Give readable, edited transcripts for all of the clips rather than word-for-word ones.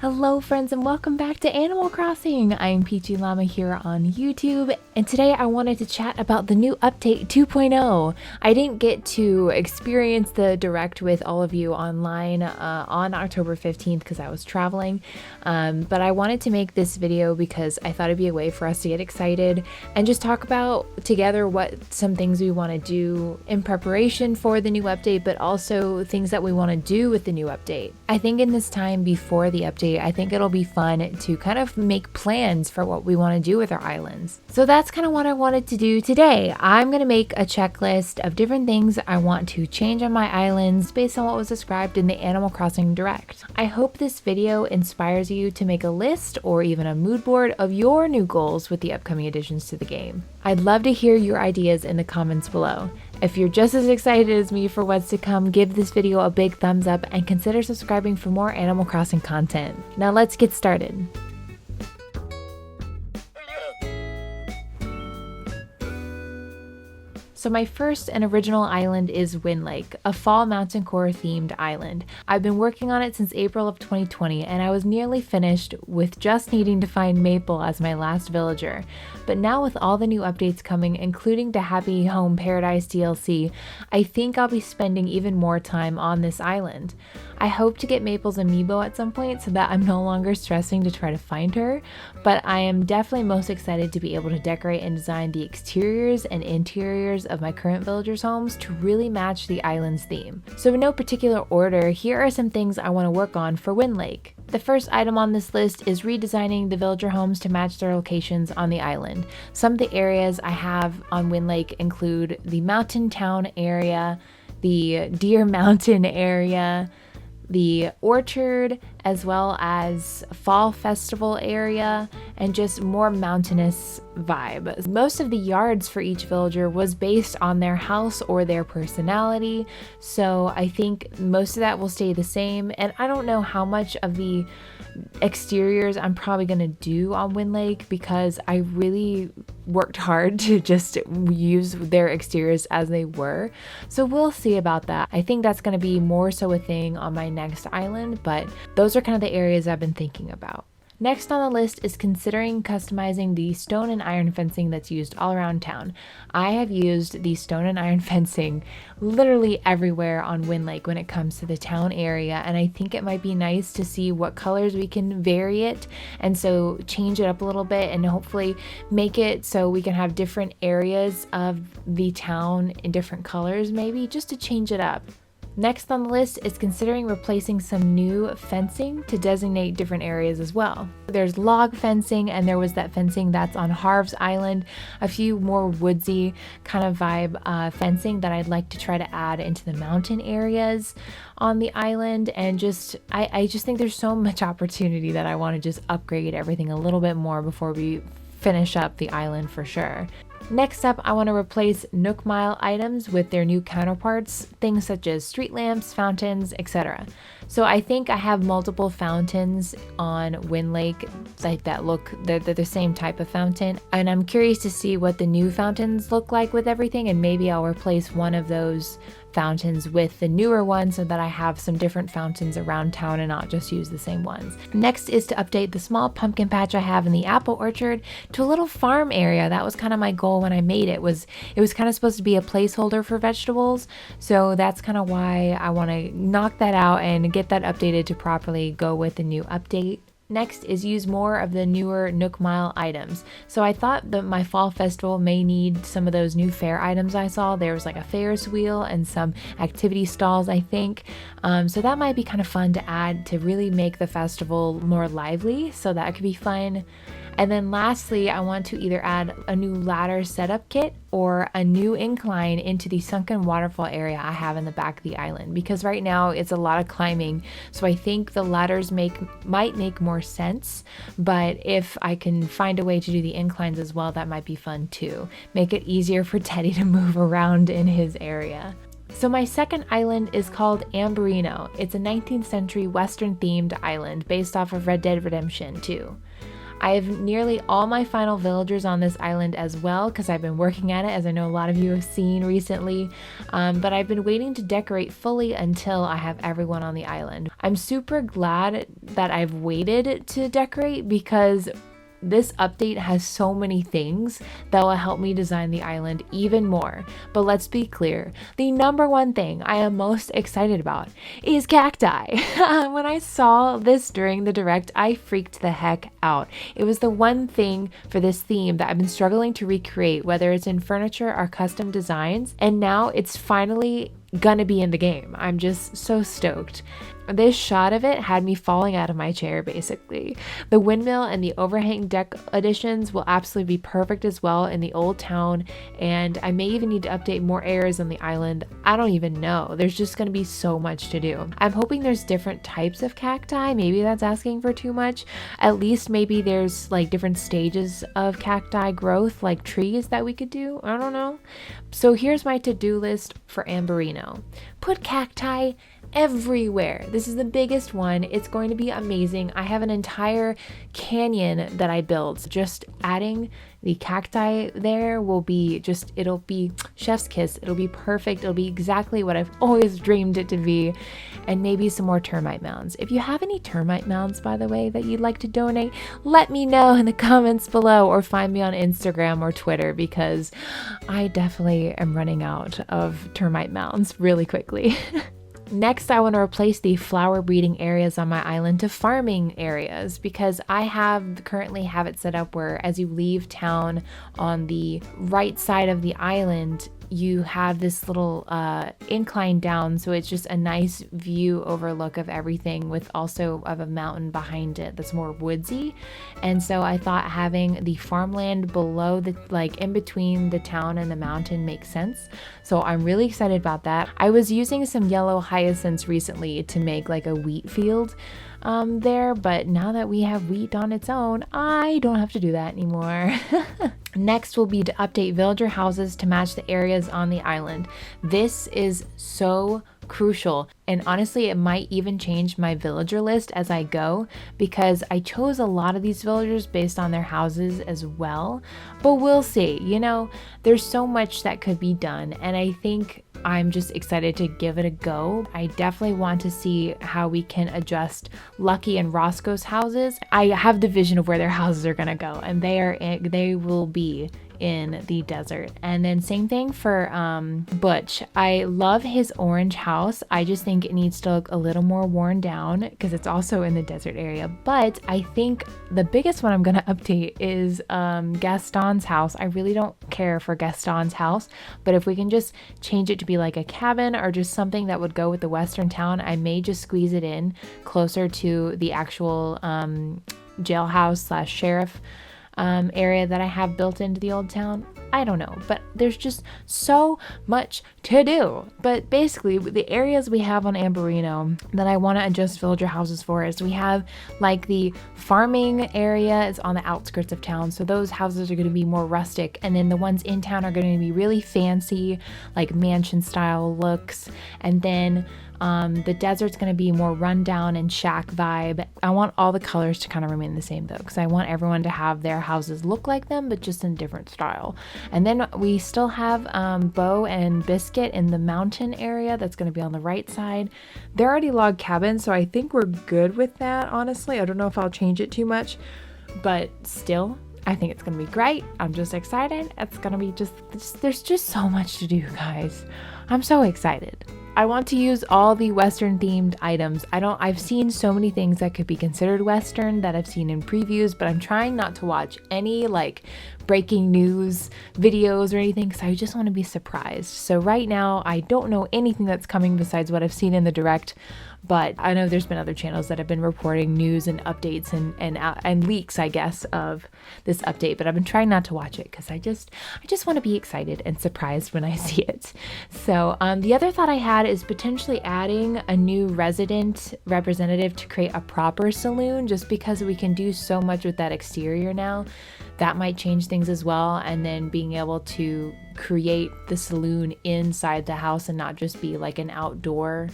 Hello friends and welcome back to Animal Crossing! I'm Peachie Llama here on YouTube, and today I wanted to chat about the new update 2.0. I didn't get to experience the direct with all of you online on October 15th because I was traveling, but I wanted to make this video because I thought it'd be a way for us to get excited and just talk about together what some things we want to do in preparation for the new update, but also things that we want to do with the new update. I think in this time before the update, I think it'll be fun to kind of make plans for what we want to do with our islands. So that's kind of what I wanted to do today. I'm going to make a checklist of different things I want to change on my islands based on what was described in the Animal Crossing Direct. I hope this video inspires you to make a list or even a mood board of your new goals with the upcoming additions to the game. I'd love to hear your ideas in the comments below. If you're just as excited as me for what's to come, give this video a big thumbs up and consider subscribing for more Animal Crossing content. Now let's get started. So my first and original island is Wind Lake, a fall mountain core themed island. I've been working on it since April of 2020 and I was nearly finished with just needing to find Maple as my last villager. But now with all the new updates coming, including the Happy Home Paradise DLC, I think I'll be spending even more time on this island. I hope to get Maple's amiibo at some point so that I'm no longer stressing to try to find her, but I am definitely most excited to be able to decorate and design the exteriors and interiors of my current villagers' homes to really match the island's theme. So in no particular order, here are some things I want to work on for Wind Lake. The first item on this list is redesigning the villager homes to match their locations on the island. Some of the areas I have on Wind Lake include the Mountain Town area, the Deer Mountain area, the orchard, as well as fall festival area, and just more mountainous vibe. Most of the yards for each villager was based on their house or their personality, so I think most of that will stay the same, and I don't know how much of the exteriors I'm probably gonna do on Wind Lake because I really worked hard to just use their exteriors as they were, so we'll see about that. I think that's gonna be more so a thing on my next island, but those are kind of the areas I've been thinking about. Next on the list is considering customizing the stone and iron fencing that's used all around town. I have used the stone and iron fencing literally everywhere on Wind Lake when it comes to the town area, and I think it might be nice to see what colors we can vary it, and so change it up a little bit and hopefully make it so we can have different areas of the town in different colors, maybe just to change it up. Next on the list is considering replacing some new fencing to designate different areas as well. There's log fencing, and there was that fencing that's on Harv's Island, a few more woodsy kind of vibe fencing that I'd like to try to add into the mountain areas on the island, and I just think there's so much opportunity that I want to just upgrade everything a little bit more before we finish up the island for sure. Next up, I want to replace Nook Mile items with their new counterparts, things such as street lamps, fountains, etc. So I think I have multiple fountains on Wind Lake like that they're the same type of fountain, and I'm curious to see what the new fountains look like with everything, and maybe I'll replace one of those fountains with the newer one so that I have some different fountains around town and not just use the same ones. Next is to update the small pumpkin patch I have in the apple orchard to a little farm area. That was kind of my goal when I made it. It was kind of supposed to be a placeholder for vegetables, so that's kind of why I want to knock that out and get that updated to properly go with the new update. Next is use more of the newer Nook Mile items. So I thought that my fall festival may need some of those new fair items I saw. There was like a Ferris wheel and some activity stalls, I think. So that might be kind of fun to add to really make the festival more lively. So that could be fun. And then lastly, I want to either add a new ladder setup kit or a new incline into the sunken waterfall area I have in the back of the island, because right now it's a lot of climbing, so I think the ladders might make more sense, but if I can find a way to do the inclines as well, that might be fun too. Make it easier for Teddy to move around in his area. So my second island is called Amberino. It's a 19th century Western themed island based off of Red Dead Redemption 2. I have nearly all my final villagers on this island as well because I've been working at it, as I know a lot of you have seen recently, but I've been waiting to decorate fully until I have everyone on the island. I'm super glad that I've waited to decorate because this update has so many things that will help me design the island even more. But let's be clear, the number one thing I am most excited about is cacti. When I saw this during the direct, I freaked the heck out. It was the one thing for this theme that I've been struggling to recreate, whether it's in furniture or custom designs, and now it's finally gonna be in the game. I'm just so stoked. This shot of it had me falling out of my chair, basically. The windmill and the overhang deck additions will absolutely be perfect as well in the old town, and I may even need to update more areas on the island. I don't even know. There's just going to be so much to do. I'm hoping there's different types of cacti. Maybe that's asking for too much. At least maybe there's like different stages of cacti growth, like trees that we could do. I don't know. So here's my to-do list for Amberino. Put cacti everywhere. This is the biggest one. It's going to be amazing. I have an entire canyon that I built. Just adding the cacti there will be just, it'll be chef's kiss. It'll be perfect. It'll be exactly what I've always dreamed it to be. And maybe some more termite mounds. If you have any termite mounds, by the way, that you'd like to donate, let me know in the comments below or find me on Instagram or Twitter because I definitely am running out of termite mounds really quickly. Next, I want to replace the flower breeding areas on my island to farming areas because I currently have it set up where as you leave town on the right side of the island, you have this little incline down, so it's just a nice view overlook of everything with also of a mountain behind it that's more woodsy. And so I thought having the farmland below the, like in between the town and the mountain makes sense. So I'm really excited about that. I was using some yellow hyacinths recently to make like a wheat field there, but now that we have wheat on its own, I don't have to do that anymore. Next will be to update villager houses to match the areas on the island. This is so crucial, and honestly it might even change my villager list as I go because I chose a lot of these villagers based on their houses as well, but we'll see. You know, there's so much that could be done, and I think I'm just excited to give it a go. I definitely want to see how we can adjust Lucky and Roscoe's houses. I have the vision of where their houses are gonna go, and they will be in the desert. And then same thing for Butch. I love his orange house. I just think it needs to look a little more worn down because it's also in the desert area. But I think the biggest one I'm going to update is Gaston's house. I really don't care for Gaston's house, but if we can just change it to be like a cabin or just something that would go with the western town, I may just squeeze it in closer to the actual jailhouse / sheriff area that I have built into the old town. I don't know, but there's just so much to do. But basically, the areas we have on Amberino that I want to adjust villager houses for is we have like the farming area is on the outskirts of town, so those houses are going to be more rustic, and then the ones in town are going to be really fancy, like mansion style looks, and then the desert's going to be more rundown and shack vibe. I want all the colors to kind of remain the same though, because I want everyone to have their houses look like them, but just in a different style. And then we still have Bo and Biscuit in the mountain area that's going to be on the right side. They're already log cabins, so I think we're good with that, honestly. I don't know if I'll change it too much, but still, I think it's going to be great. I'm just excited. It's going to be there's just so much to do, guys. I'm so excited. I want to use all the Western themed items. I've seen so many things that could be considered Western that I've seen in previews, but I'm trying not to watch any like breaking news videos or anything because I just want to be surprised. So right now, I don't know anything that's coming besides what I've seen in the direct, but I know there's been other channels that have been reporting news and updates and leaks, I guess, of this update, but I've been trying not to watch it because I just want to be excited and surprised when I see it. So the other thought I had is potentially adding a new resident representative to create a proper saloon, just because we can do so much with that exterior now. That might change things as well, and then being able to create the saloon inside the house and not just be like an outdoor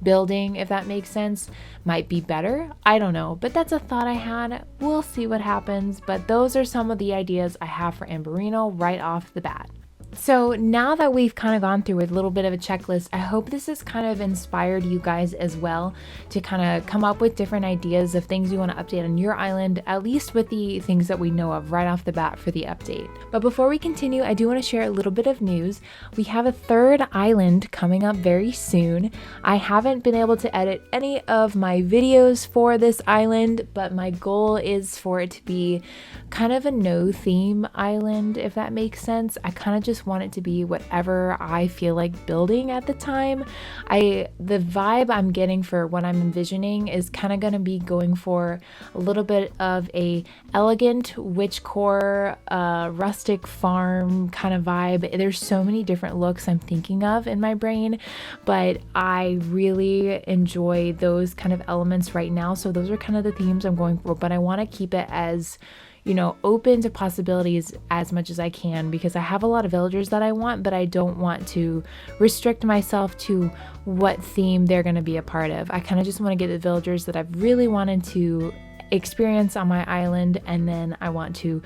building, if that makes sense, might be better. I don't know, but that's a thought I had. We'll see what happens, but those are some of the ideas I have for Amberino right off the bat. So now that we've kind of gone through a little bit of a checklist, I hope this has kind of inspired you guys as well to kind of come up with different ideas of things you want to update on your island, at least with the things that we know of right off the bat for the update. But before we continue, I do want to share a little bit of news. We have a third island coming up very soon. I haven't been able to edit any of my videos for this island, but my goal is for it to be kind of a no theme island, if that makes sense. I kind of just want it to be whatever I feel like building at the time. The vibe I'm getting for what I'm envisioning is kind of going to be going for a little bit of a elegant witchcore, rustic farm kind of vibe. There's so many different looks I'm thinking of in my brain, but I really enjoy those kind of elements right now. So those are kind of the themes I'm going for, but I want to keep it as, you know, open to possibilities as much as I can, because I have a lot of villagers that I want, but I don't want to restrict myself to what theme they're going to be a part of. I kind of just want to get the villagers that I've really wanted to experience on my island, and then I want to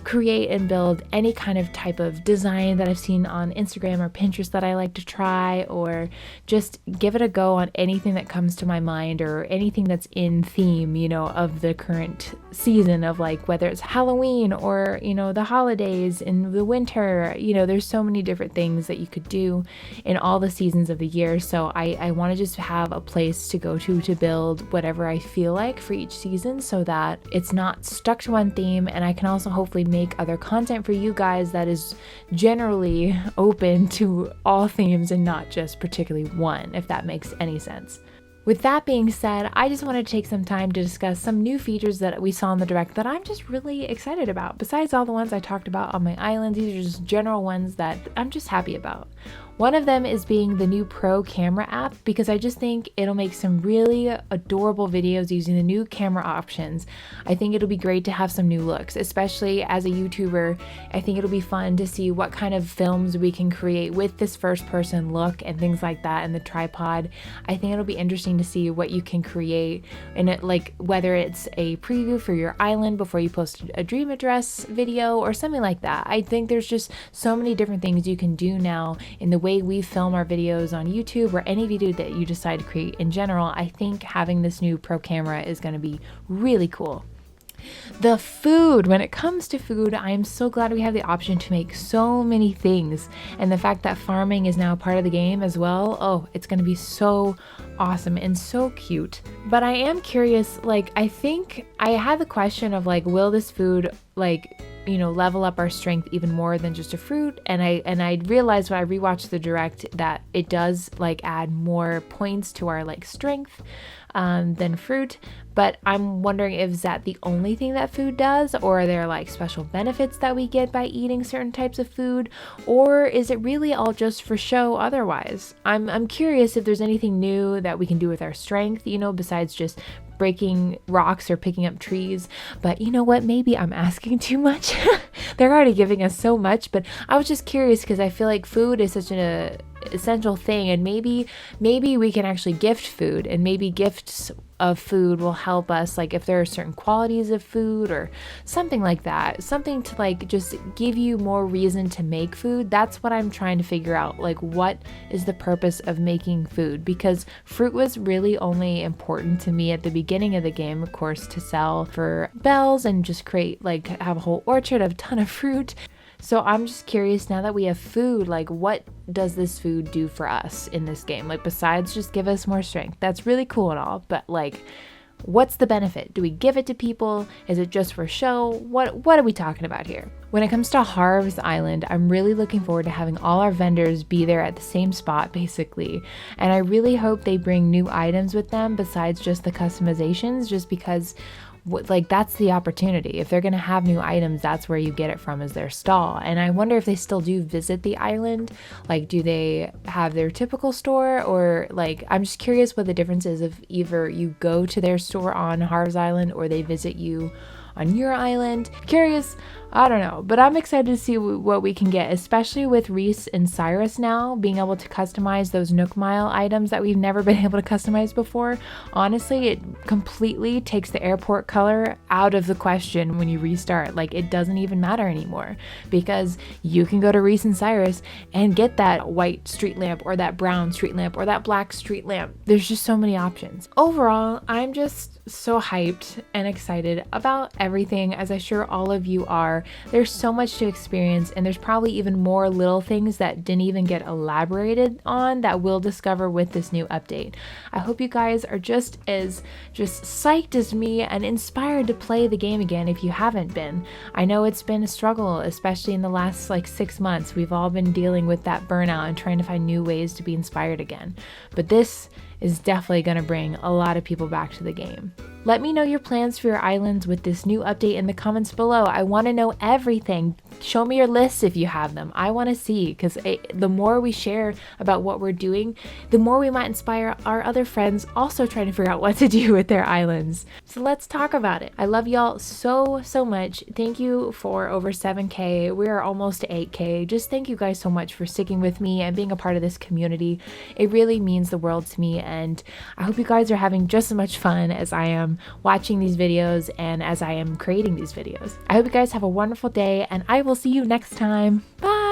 create and build any kind of type of design that I've seen on Instagram or Pinterest that I like to try, or just give it a go on anything that comes to my mind or anything that's in theme, you know, of the current season, of like whether it's Halloween or, you know, the holidays in the winter. You know, there's so many different things that you could do in all the seasons of the year. So I want to just have a place to go to build whatever I feel like for each season, so that it's not stuck to one theme, and I can also hopefully make other content for you guys that is generally open to all themes and not just particularly one, if that makes any sense. With that being said, I just wanted to take some time to discuss some new features that we saw in the direct that I'm just really excited about. Besides all the ones I talked about on my island, these are just general ones that I'm just happy about. One of them is being the new Pro camera app, because I just think it'll make some really adorable videos using the new camera options. I think it'll be great to have some new looks, especially as a YouTuber. I think it'll be fun to see what kind of films we can create with this first person look and things like that, and the tripod. I think it'll be interesting to see what you can create in it, like whether it's a preview for your island before you post a dream address video or something like that. I think there's just so many different things you can do now in the way we film our videos on YouTube, or any video that you decide to create in general. I think having this new Pro camera is going to be really cool. The food, when it comes to food, I am so glad we have the option to make so many things, and the fact that farming is now part of the game as well. Oh, it's going to be so awesome and so cute. But I am curious, like, I think I had the question of like, will this food like, you know, level up our strength even more than just a fruit? And I realized when I rewatched the direct that it does like add more points to our like strength than fruit. But I'm wondering, is that the only thing that food does, or are there like special benefits that we get by eating certain types of food, or is it really all just for show otherwise? I'm curious if there's anything new that we can do with our strength, you know, besides just breaking rocks or picking up trees. But you know what, maybe I'm asking too much. They're already giving us so much, but I was just curious because I feel like food is such an essential thing, and maybe we can actually gift food, and maybe gifts of food will help us, like if there are certain qualities of food or something like that, something to like just give you more reason to make food. That's what I'm trying to figure out, like what is the purpose of making food, because fruit was really only important to me at the beginning of the game, of course, to sell for bells and just create, like have a whole orchard of a ton of fruit. So I'm just curious, now that we have food, like what does this food do for us in this game? Like besides just give us more strength, that's really cool and all, but like what's the benefit? Do we give it to people? Is it just for show? What are we talking about here? When it comes to Harv's Island, I'm really looking forward to having all our vendors be there at the same spot basically. And I really hope they bring new items with them besides just the customizations, just because like that's the opportunity. If they're gonna have new items, that's where you get it from, is their stall. And I wonder if they still do visit the island. Like, do they have their typical store, or like, I'm just curious what the difference is if either you go to their store on Harv's Island or they visit you on your island. Curious, I don't know, but I'm excited to see what we can get, especially with Reese and Cyrus now being able to customize those Nook Mile items that we've never been able to customize before. Honestly, it completely takes the airport color out of the question when you restart. Like, it doesn't even matter anymore because you can go to Reese and Cyrus and get that white street lamp or that brown street lamp or that black street lamp. There's just so many options. Overall, I'm just so hyped and excited about everything, as I'm sure all of you are. There's so much to experience, and there's probably even more little things that didn't even get elaborated on that we'll discover with this new update. I hope you guys are just as psyched as me and inspired to play the game again if you haven't been. I know it's been a struggle, especially in the last 6 months. We've all been dealing with that burnout and trying to find new ways to be inspired again. But this is definitely going to bring a lot of people back to the game. Let me know your plans for your islands with this new update in the comments below. I want to know everything. Show me your lists if you have them. I want to see, because the more we share about what we're doing, the more we might inspire our other friends also trying to figure out what to do with their islands. So let's talk about it. I love y'all so much. Thank you for over 7K. We are almost to 8K. Just thank you guys so much for sticking with me and being a part of this community. It really means the world to me, and I hope you guys are having just as much fun as I am watching these videos and as I am creating these videos. I hope you guys have a wonderful day, and I will see you next time. Bye!